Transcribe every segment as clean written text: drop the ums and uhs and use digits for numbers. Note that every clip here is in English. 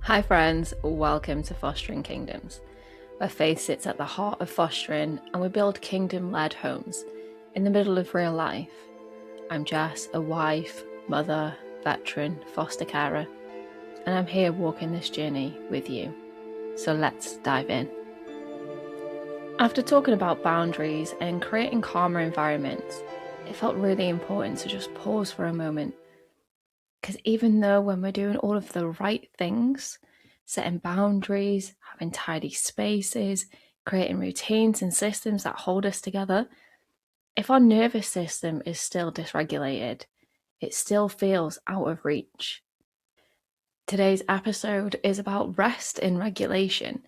Hi friends, welcome to Fostering Kingdoms, where faith sits at the heart of fostering and we build kingdom-led homes in the middle of real life. I'm Jess, a wife, mother, veteran, foster carer, and I'm here walking this journey with you. So let's dive in. After talking about boundaries and creating calmer environments, it felt really important to just pause for a moment. Because even though when we're doing all of the right things, setting boundaries, having tidy spaces, creating routines and systems that hold us together, if our nervous system is still dysregulated, it still feels out of reach. Today's episode is about rest in regulation,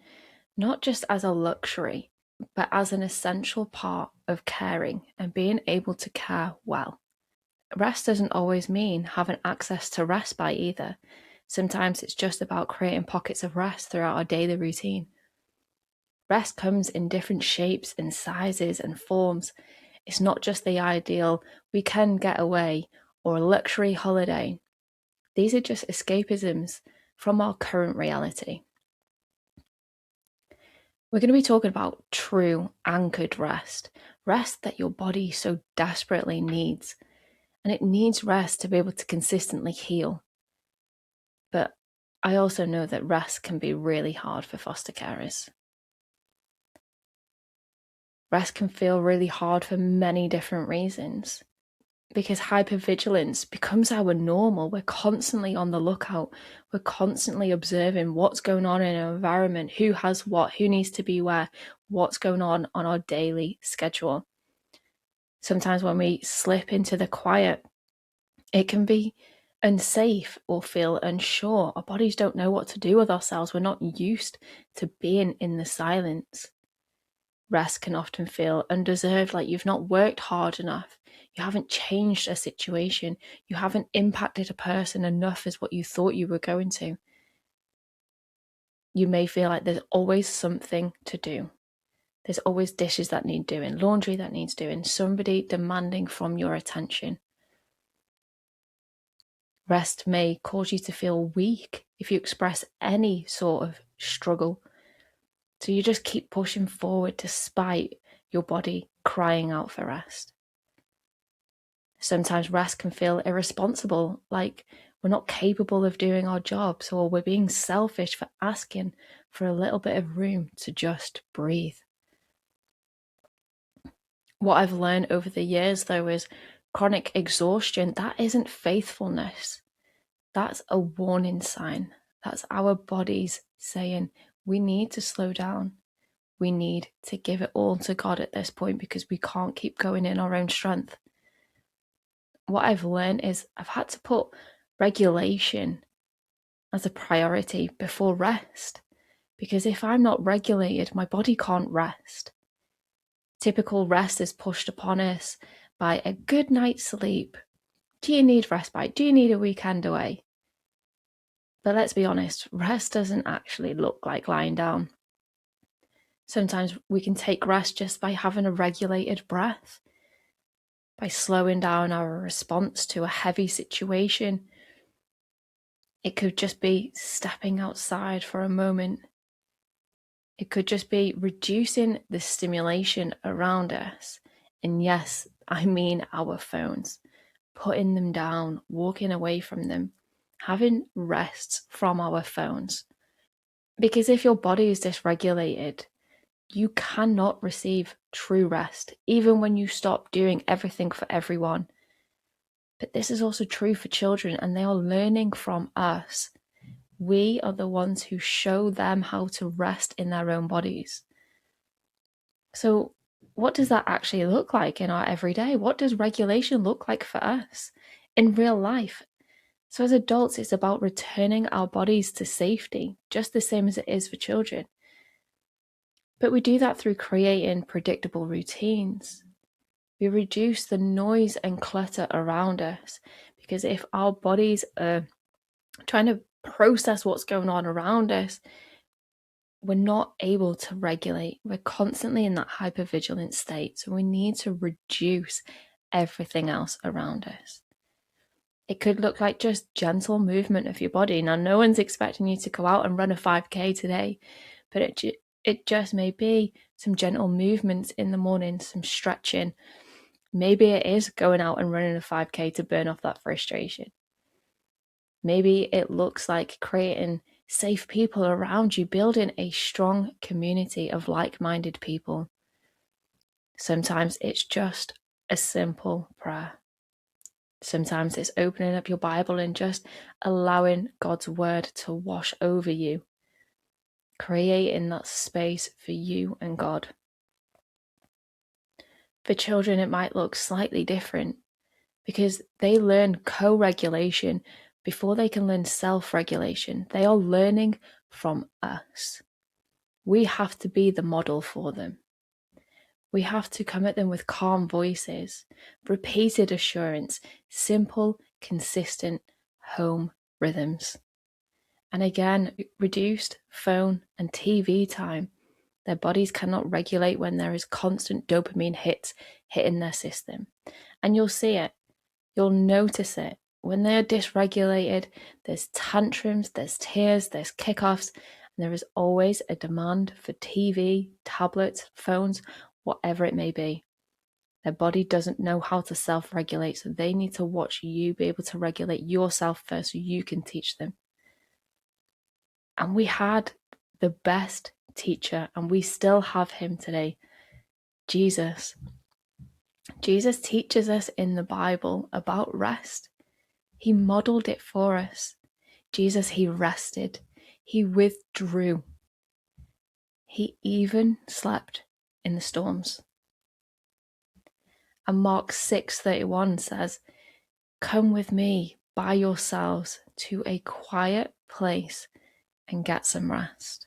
not just as a luxury, but as an essential part of caring and being able to care well. Rest doesn't always mean having access to respite either. Sometimes it's just about creating pockets of rest throughout our daily routine. Rest comes in different shapes and sizes and forms. It's not just the ideal weekend getaway or luxury holiday. These are just escapisms from our current reality. We're going to be talking about true anchored rest that your body so desperately needs. And it needs rest to be able to consistently heal. But I also know that rest can be really hard for foster carers. Rest can feel really hard for many different reasons. Because hypervigilance becomes our normal. We're constantly on the lookout. We're constantly observing what's going on in our environment, who has what, who needs to be where, what's going on our daily schedule. Sometimes when we slip into the quiet, it can be unsafe or feel unsure. Our bodies don't know what to do with ourselves. We're not used to being in the silence. Rest can often feel undeserved, like you've not worked hard enough. You haven't changed a situation. You haven't impacted a person enough as what you thought you were going to. You may feel like there's always something to do. There's always dishes that need doing, laundry that needs doing, somebody demanding from your attention. Rest may cause you to feel weak if you express any sort of struggle. So you just keep pushing forward despite your body crying out for rest. Sometimes rest can feel irresponsible, like we're not capable of doing our jobs, or we're being selfish for asking for a little bit of room to just breathe. What I've learned over the years, though, is chronic exhaustion, that isn't faithfulness. That's a warning sign. That's our bodies saying, we need to slow down. We need to give it all to God at this point because we can't keep going in our own strength. What I've learned is I've had to put regulation as a priority before rest, because if I'm not regulated, my body can't rest. Typical rest is pushed upon us by a good night's sleep. Do you need respite? Do you need a weekend away? But let's be honest, rest doesn't actually look like lying down. Sometimes we can take rest just by having a regulated breath, by slowing down our response to a heavy situation. It could just be stepping outside for a moment. It could just be reducing the stimulation around us. And yes, I mean our phones. Putting them down, walking away from them, having rest from our phones. Because if your body is dysregulated, you cannot receive true rest, even when you stop doing everything for everyone. But this is also true for children, and they are learning from us. We are the ones who show them how to rest in their own bodies. So what does that actually look like in our everyday? What does regulation look like for us in real life? So as adults, it's about returning our bodies to safety, just the same as it is for children. But we do that through creating predictable routines. We reduce the noise and clutter around us, because if our bodies are trying to process what's going on around us, we're not able to regulate. We're constantly in that hypervigilant state. So we need to reduce everything else around us. It could look like just gentle movement of your body. Now, no one's expecting you to go out and run a 5K today, but it just may be some gentle movements in the morning, some stretching. Maybe it is going out and running a 5K to burn off that frustration. Maybe it looks like creating safe people around you, building a strong community of like-minded people. Sometimes it's just a simple prayer. Sometimes it's opening up your Bible and just allowing God's word to wash over you, creating that space for you and God. For children, it might look slightly different because they learn co-regulation before they can learn self-regulation. They are learning from us. We have to be the model for them. We have to come at them with calm voices, repeated assurance, simple, consistent home rhythms. And again, reduced phone and TV time. Their bodies cannot regulate when there is constant dopamine hits hitting their system. And you'll see it. You'll notice it. When they are dysregulated, there's tantrums, there's tears, there's kickoffs, and there is always a demand for TV, tablets, phones, whatever it may be. Their body doesn't know how to self-regulate, so they need to watch you be able to regulate yourself first so you can teach them. And we had the best teacher, and we still have him today, Jesus. Jesus teaches us in the Bible about rest. He modeled it for us. Jesus, he rested. He withdrew. He even slept in the storms. And Mark 6:31 says, "Come with me by yourselves to a quiet place and get some rest."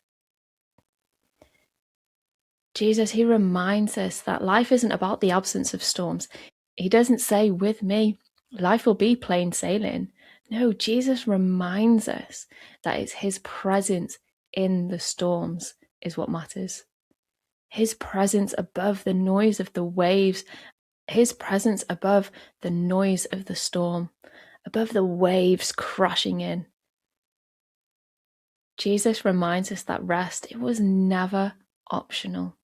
Jesus, he reminds us that life isn't about the absence of storms. He doesn't say, with me, life will be plain sailing. No, Jesus reminds us that it's his presence in the storms is what matters. His presence above the noise of the waves, his presence above the noise of the storm, above the waves crashing in. Jesus reminds us that rest, it was never optional.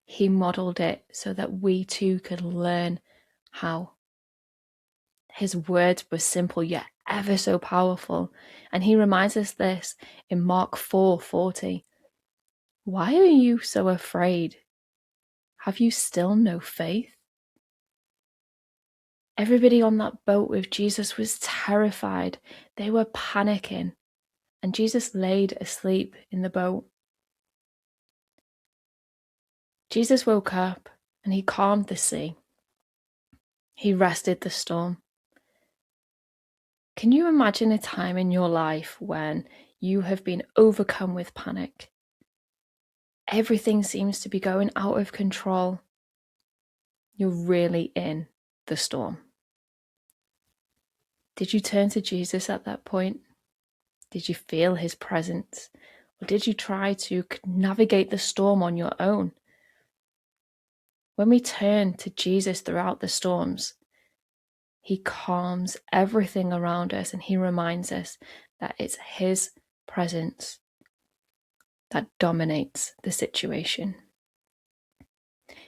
He modeled it so that we too could learn how. His words were simple yet ever so powerful. And he reminds us this in Mark 4:40. Why are you so afraid? Have you still no faith? Everybody on that boat with Jesus was terrified. They were panicking. And Jesus laid asleep in the boat. Jesus woke up and he calmed the sea. He rested the storm. Can you imagine a time in your life when you have been overcome with panic? Everything seems to be going out of control. You're really in the storm. Did you turn to Jesus at that point? Did you feel his presence? Or did you try to navigate the storm on your own? When we turn to Jesus throughout the storms, he calms everything around us and he reminds us that it's his presence that dominates the situation.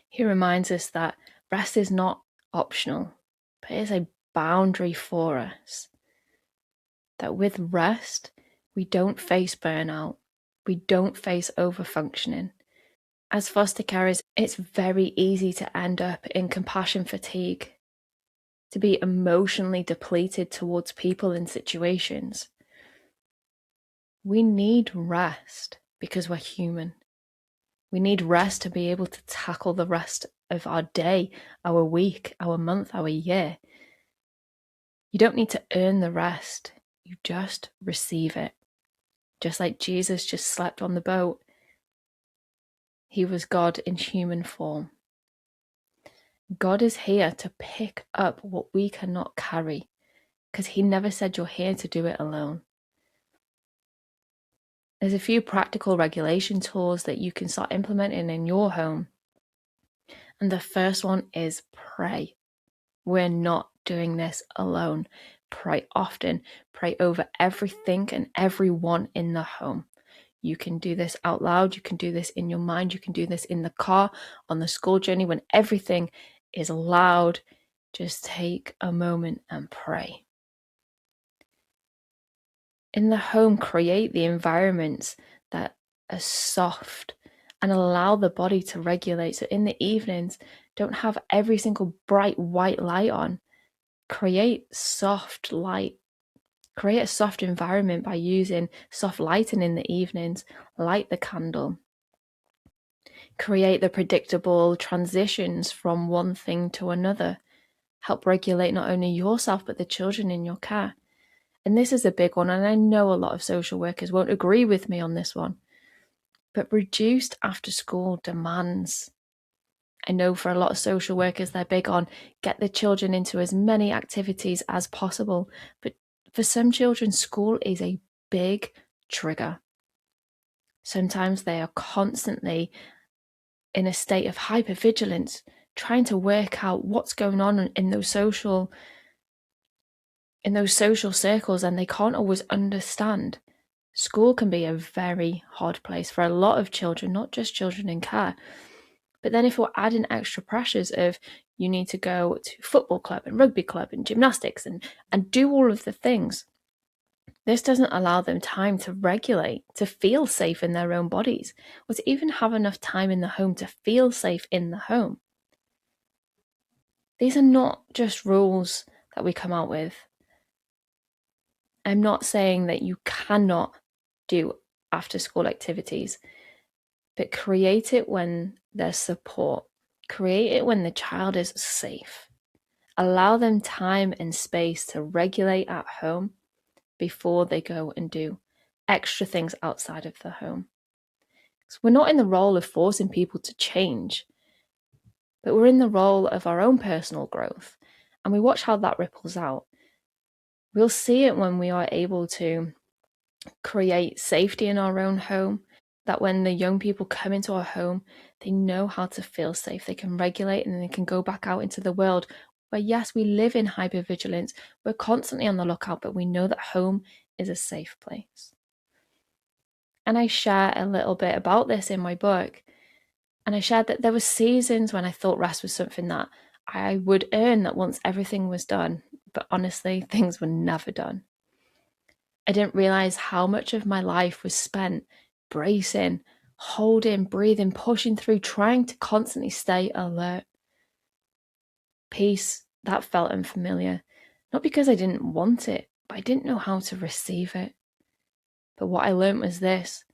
He reminds us that rest is not optional, but it is a boundary for us. That with rest, we don't face burnout, we don't face overfunctioning. As foster carers, it's very easy to end up in compassion fatigue, to be emotionally depleted towards people and situations. We need rest because we're human. We need rest to be able to tackle the rest of our day, our week, our month, our year. You don't need to earn the rest. You just receive it. Just like Jesus just slept on the boat. He was God in human form. God is here to pick up what we cannot carry, because he never said you're here to do it alone. There's a few practical regulation tools that you can start implementing in your home. And the first one is pray. We're not doing this alone. Pray often. Pray over everything and everyone in the home. You can do this out loud. You can do this in your mind. You can do this in the car, on the school journey, when everything is loud. Just take a moment and pray. In the home, create the environments that are soft and allow the body to regulate. So in the evenings, don't have every single bright white light on. Create soft light. Create a soft environment by using soft lighting in the evenings. Light the candle. Create the predictable transitions from one thing to another. Help regulate not only yourself, but the children in your care. And this is a big one, and I know a lot of social workers won't agree with me on this one, but reduced after-school demands. I know for a lot of social workers, they're big on get the children into as many activities as possible, but for some children, school is a big trigger. Sometimes they are constantly in a state of hypervigilance, trying to work out what's going on in those social circles, and they can't always understand. School can be a very hard place for a lot of children, not just children in care. But then if we're adding extra pressures of you need to go to football club and rugby club and gymnastics and do all of the things, this doesn't allow them time to regulate, to feel safe in their own bodies, or to even have enough time in the home to feel safe in the home. These are not just rules that we come out with. I'm not saying that you cannot do after-school activities, but create it when there's support. Create it when the child is safe. Allow them time and space to regulate at home before they go and do extra things outside of the home. So we're not in the role of forcing people to change, but we're in the role of our own personal growth, and we watch how that ripples out. We'll see it when we are able to create safety in our own home, that when the young people come into our home, they know how to feel safe. They can regulate and then they can go back out into the world where, yes, we live in hypervigilance. We're constantly on the lookout, but we know that home is a safe place. And I share a little bit about this in my book. And I shared that there were seasons when I thought rest was something that I would earn that once everything was done. But honestly, things were never done. I didn't realize how much of my life was spent bracing, holding, breathing, pushing through, trying to constantly stay alert. Peace, that felt unfamiliar. Not because I didn't want it, but I didn't know how to receive it. But what I learned was this: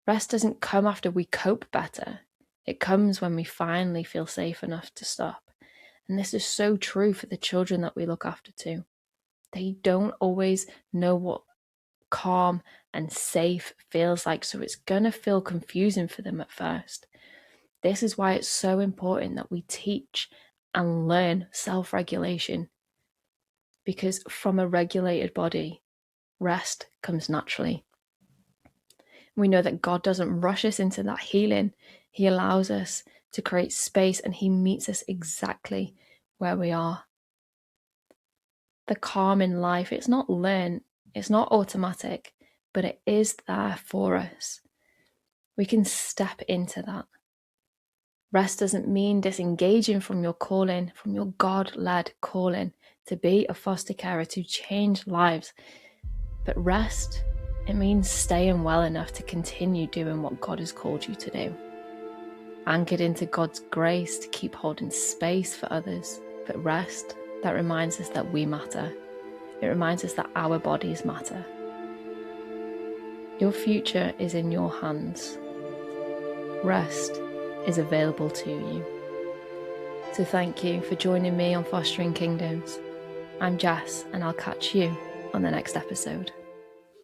rest doesn't come after we cope better. It comes when we finally feel safe enough to stop. And this is so true for the children that we look after too. They don't always know what calm and safe feels like, so it's gonna feel confusing for them at first. This is why it's so important that we teach and learn self-regulation, because from a regulated body, rest comes naturally. We know that God doesn't rush us into that healing. He allows us to create space, and He meets us exactly where we are. The calm in life, it's not learned, it's not automatic, but it is there for us. We can step into that. Rest doesn't mean disengaging from your calling, from your God-led calling to be a foster carer, to change lives. But rest, it means staying well enough to continue doing what God has called you to do. Anchored into God's grace to keep holding space for others. But rest, that reminds us that we matter. It reminds us that our bodies matter. Your future is in your hands. Rest is available to you. So thank you for joining me on Fostering Kingdoms. I'm Jess, and I'll catch you on the next episode.